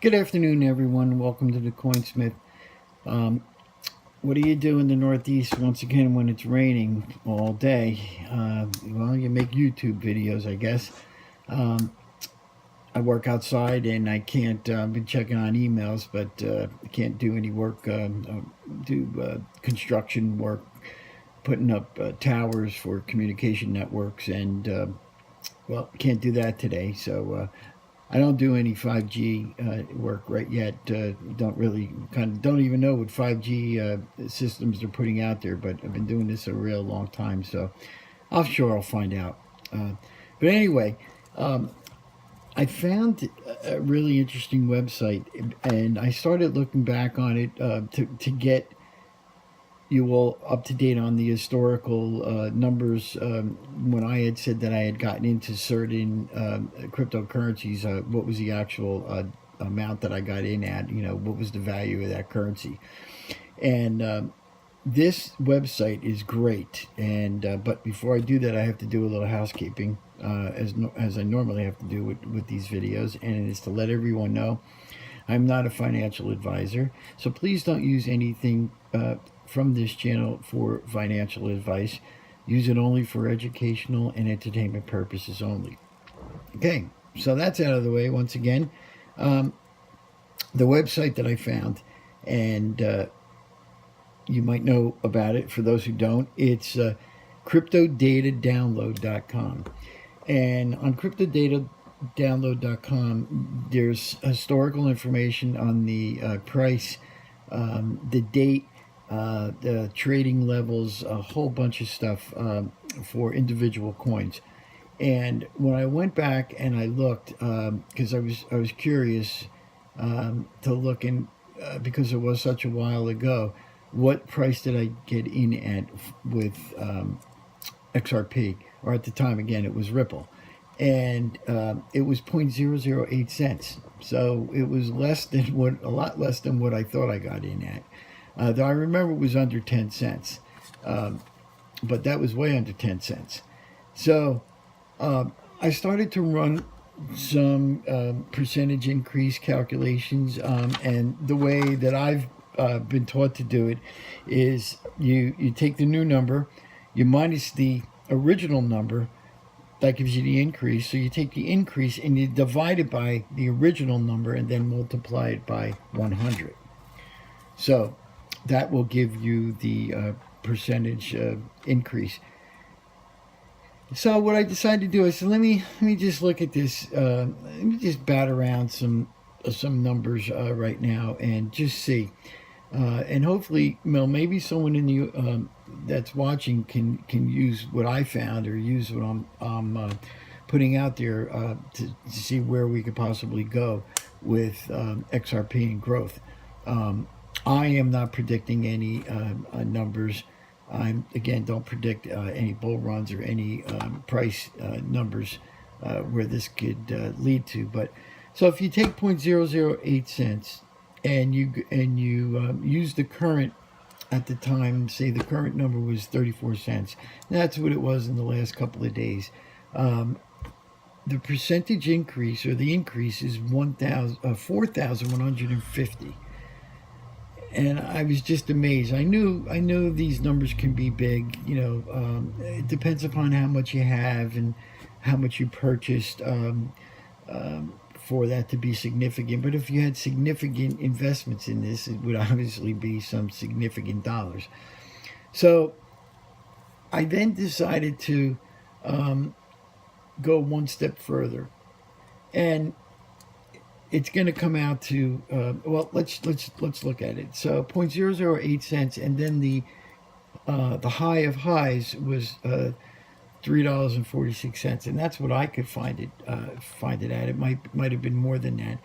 Good afternoon, everyone. Welcome to the Coinsmith. What do you do in the Northeast once again when it's raining all day? Well, you make YouTube videos, I guess. I work outside and I can't be checking on emails, but I can't do any work, do construction work, putting up towers for communication networks, and well, can't do that today. So I don't do any 5G work right yet. Don't really don't even know what 5G systems they're putting out there. But I've been doing this a real long time, so I'm sure I'll find out. But anyway, I found a really interesting website, and I started looking back on it to get you all up to date on the historical numbers. When I had said that I had gotten into certain cryptocurrencies, what was the actual amount that I got in at? What was the value of that currency? And this website is great. And but before I do that, I have to do a little housekeeping, as I normally have to do with these videos, and it is to let everyone know I'm not a financial advisor, so please don't use anything from this channel for financial advice. Use it only for educational and entertainment purposes only. Okay, so that's out of the way. Once again, the website that I found, and you might know about it. For those who don't, it's cryptodatadownload.com. And on cryptodatadownload.com, there's historical information on the price, the date, the trading levels, a whole bunch of stuff for individual coins. And when I went back and I looked, because I was curious to look in, because it was such a while ago, what price did I get in at with XRP, or at the time, again, it was Ripple, and it was 0.008 cents. So it was a lot less than what I thought I got in at. Though I remember it was under 10 cents, but that was way under 10 cents. So I started to run some percentage increase calculations, and the way that I've been taught to do it is you take the new number, you minus the original number, that gives you the increase. So you take the increase and you divide it by the original number and then multiply it by 100. So that will give you the percentage increase. So what I decided to do is, let me just look at this. Let me just bat around some numbers right now and just see. And hopefully, maybe someone in the that's watching can use what I found, or use what I'm putting out there to see where we could possibly go with XRP and growth. I am not predicting any numbers. Again, don't predict any bull runs or any price numbers where this could lead to. But so if you take 0.008 cents and you use the current at the time, say the current number was 34 cents. That's what it was in the last couple of days. The percentage increase, or the increase, is 4,150. And I was just amazed. I knew these numbers can be big. It depends upon how much you have and how much you purchased for that to be significant. But if you had significant investments in this, it would obviously be some significant dollars. So I then decided to go one step further, and it's going to come out to well, let's look at it. So 0.008 cents, and then the high of highs was $3.46, and that's what I could find it at. It might have been more than that,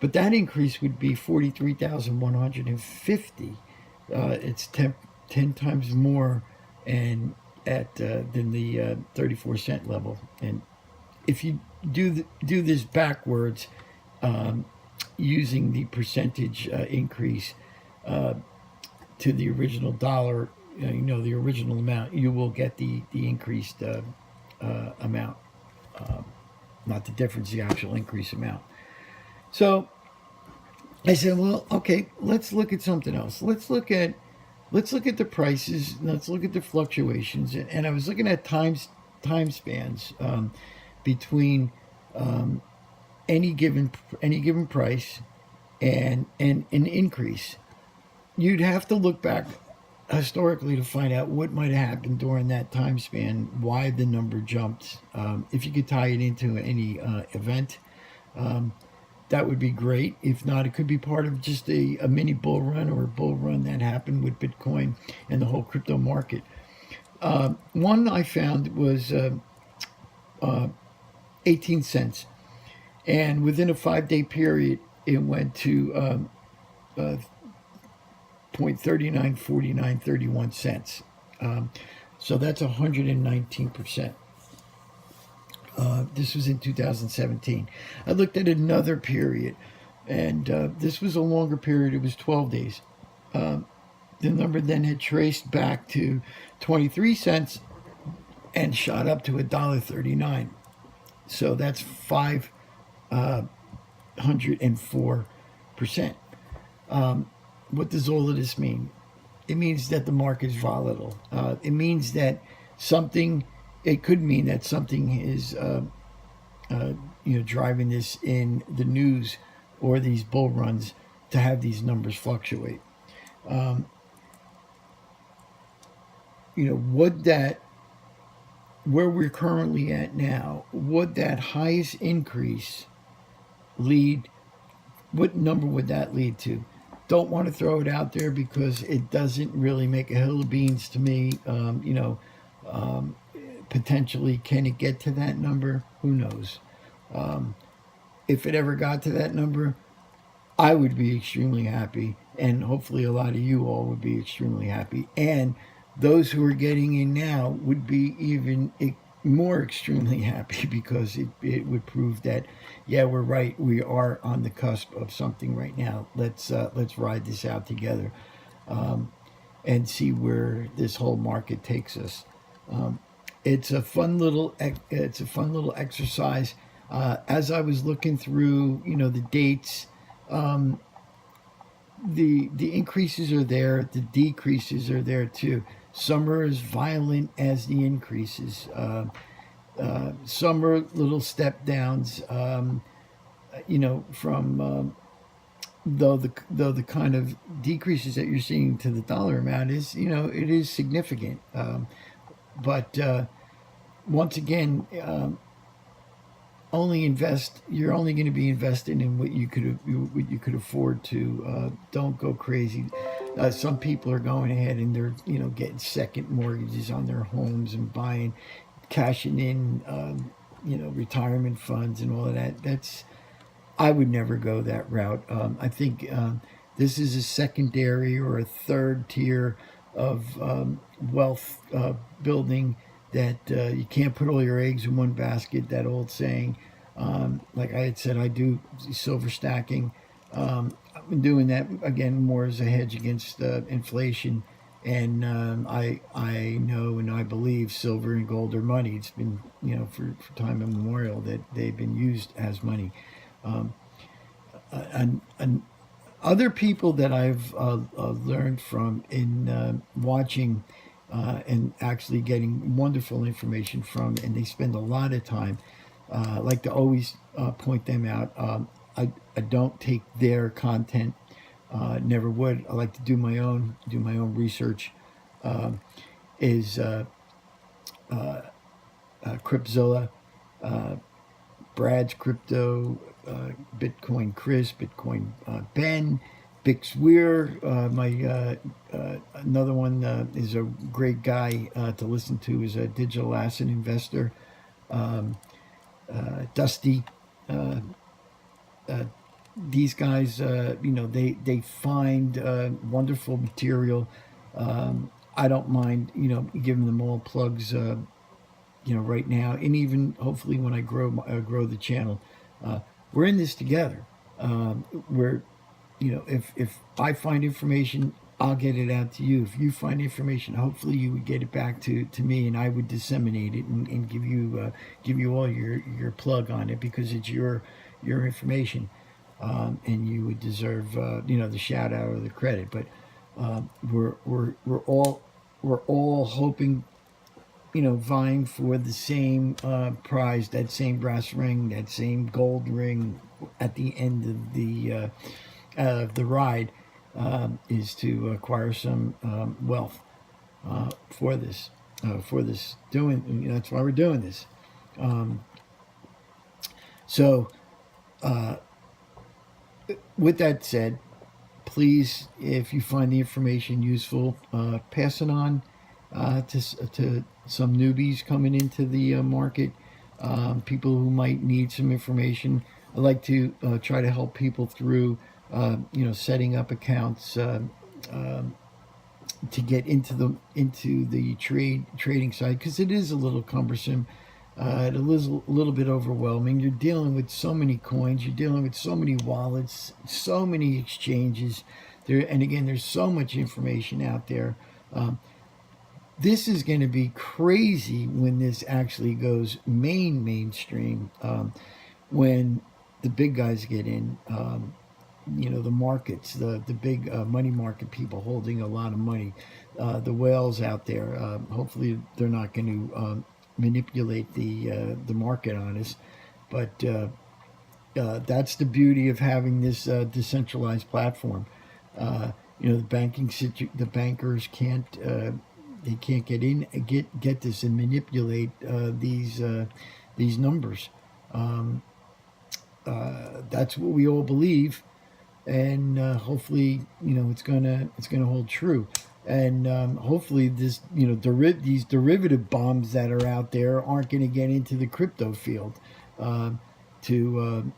but that increase would be 43,150. It's 10 times more, and than the 34-cent level. And if you do this backwards, using the percentage increase to the original dollar, the original amount, you will get the increased amount, not the difference, the actual increase amount. So I said, well, okay, let's look at something else. Let's look at the prices. Let's look at the fluctuations. And I was looking at time spans between um, any given price and an increase. You'd have to look back historically to find out what might have happened during that time span, why the number jumped. If you could tie it into any event, um, that would be great. If not, it could be part of just a mini bull run or a bull run that happened with Bitcoin and the whole crypto market. One I found was uh, 18 cents. And within a 5 day period, it went to 0.394931 cents. So that's 119%. This was in 2017. I looked at another period, and this was a longer period. It was 12 days. The number then had traced back to 23 cents and shot up to $1.39. So that's 504%. What does all of this mean? It means that the market is volatile. It means that something. It could mean that something is, uh, driving this in the news or these bull runs to have these numbers fluctuate. Um, would that where we're currently at now? Would that highest increase lead? What number would that lead to? Don't want to throw it out there because it doesn't really make a hill of beans to me. Um, Potentially, can it get to that number? Who knows? Um, if it ever got to that number, I would be extremely happy, and hopefully, a lot of you all would be extremely happy. And those who are getting in now would be even more extremely happy because it would prove that, yeah, we're right. We are on the cusp of something right now. Let's ride this out together, um, and see where this whole market takes us. Um, it's a fun little exercise. As I was looking through, the dates, um, the increases are there, the decreases are there too. Some are as violent as the increases. Some are little step downs. From though the kind of decreases that you're seeing to the dollar amount is, it is significant. But once again, only invest. You're only going to be investing in what you could afford to. Don't go crazy. Some people are going ahead and they're getting second mortgages on their homes and buying, cashing in retirement funds and all of that. I would never go that route. I think this is a secondary or a third tier of wealth building that you can't put all your eggs in one basket. That old saying. Like I had said, I do silver stacking. I've been doing that again more as a hedge against inflation. And I know and I believe silver and gold are money. It's been for time immemorial that they've been used as money. Um, and other people that I've learned from in watching and actually getting wonderful information from, and they spend a lot of time. I like to always point them out. I don't take their content. Never would. I like to do my own research. Um, is Cryptzilla, uh, Brad's Crypto, Bitcoin Chris, Bitcoin Ben, Bix Weir. Another one is a great guy to listen to. Is a digital asset investor. Um, Dusty. Uh, uh, these guys, they find wonderful material. I don't mind, giving them all plugs, right now, and even hopefully when I grow the channel, we're in this together. We're, if I find information, I'll get it out to you. If you find information, hopefully you would get it back to me, and I would disseminate it and give you all your plug on it because it's your information. and you would deserve, the shout out or the credit. But we're all hoping, vying for the same prize, that same brass ring, that same gold ring at the end of the ride, is to acquire some wealth for this. That's why we're doing this. So, with that said, please, if you find the information useful, pass it on to some newbies coming into the market, people who might need some information. I like to try to help people through, setting up accounts to get into the trading side, because it is a little cumbersome. It is a little bit overwhelming. You're dealing with so many coins. You're dealing with so many wallets, so many exchanges. And again, there's so much information out there. This is going to be crazy when this actually goes mainstream. When the big guys get in, the markets, the big money market people holding a lot of money, the whales out there. Hopefully, they're not going to manipulate the market on us, but that's the beauty of having this decentralized platform. The bankers can't get in, get this and manipulate these numbers. That's what we all believe, and hopefully, it's gonna hold true. And hopefully, these derivative bombs that are out there aren't going to get into the crypto field to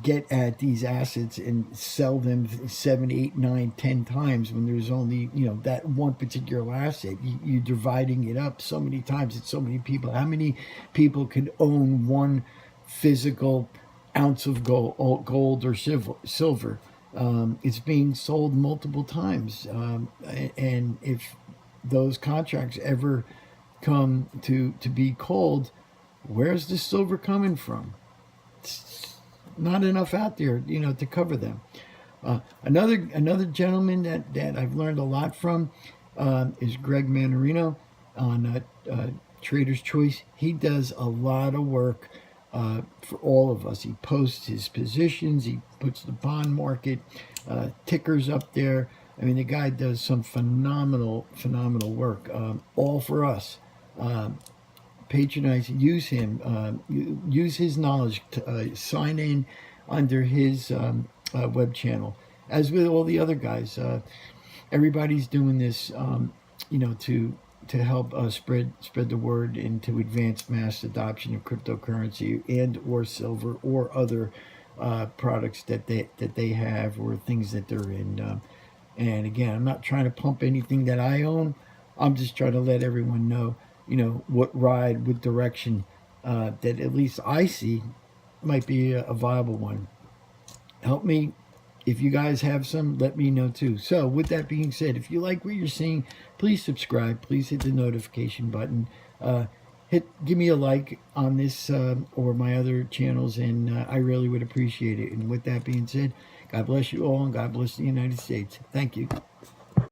get at these assets and sell them 7, 8, 9, 10 times when there's only that one particular asset. You're dividing it up so many times. It's so many people. How many people can own one physical ounce of gold or silver? It's being sold multiple times, and if those contracts ever come to be called, where's the silver coming from? It's not enough out there, to cover them. Another gentleman that I've learned a lot from is Greg Manarino on Trader's Choice. He does a lot of work for all of us. He posts his positions. He puts the bond market tickers up there. I mean, the guy does some phenomenal work, all for us. Patronize, use him, use his knowledge to sign in under his web channel. As with all the other guys, everybody's doing this, to help spread the word and to advance mass adoption of cryptocurrency and or silver or other products that they have or things that they're in. And again, I'm not trying to pump anything that I own. I'm just trying to let everyone know, what direction that at least I see might be a viable one. Help me. If you guys have some, let me know too. So with that being said, if you like what you're seeing, please subscribe. Please hit the notification button. Give me a like on this or my other channels, and I really would appreciate it. And with that being said, God bless you all, and God bless the United States. Thank you.